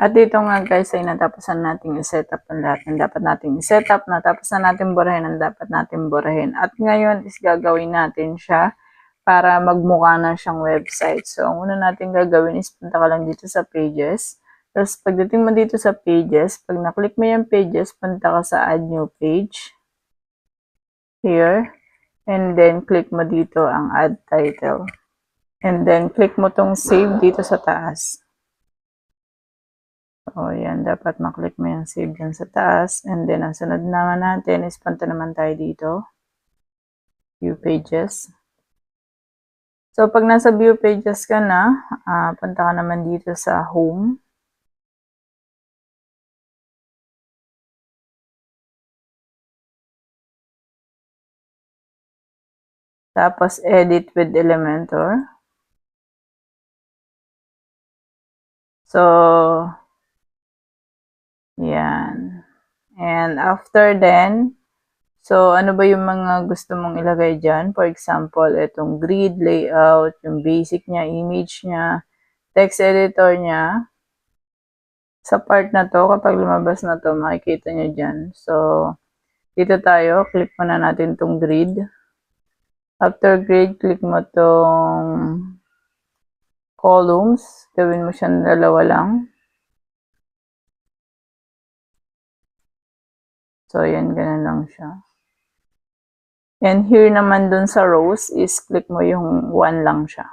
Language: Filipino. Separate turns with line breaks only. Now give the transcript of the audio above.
At dito nga guys ay natapusan natin i-setup ang lahat ng dapat natin i-setup. Natapos na natin burahin ang dapat natin burahin. At ngayon is gagawin natin siya para magmukha na siyang website. So, ang una natin gagawin is punta ka lang dito sa pages. Tapos, pagdating mo dito sa pages, pag na-click mo yung pages, punta ka sa add new page. Here. And then, click mo dito ang add title. And then, click mo tong save dito sa taas. So, yan. Dapat maklik mo yung save dyan sa taas. And then, ang sunod naman natin is punta naman tayo dito. View pages. So, pag nasa view pages ka na, punta ka naman dito sa home. Tapos, edit with Elementor. So, yan. And after then, so ano ba yung mga gusto mong ilagay dyan? For example, itong grid, layout, yung basic niya, image niya, text editor niya. Sa part na to, kapag lumabas na to, makikita nyo dyan. So, dito tayo, click muna natin itong grid. After grid, click mo tong columns. Gawin mo siyang dalawa lang. So, yan, ganun lang siya. And here naman dun sa rows is click mo yung 1 lang siya.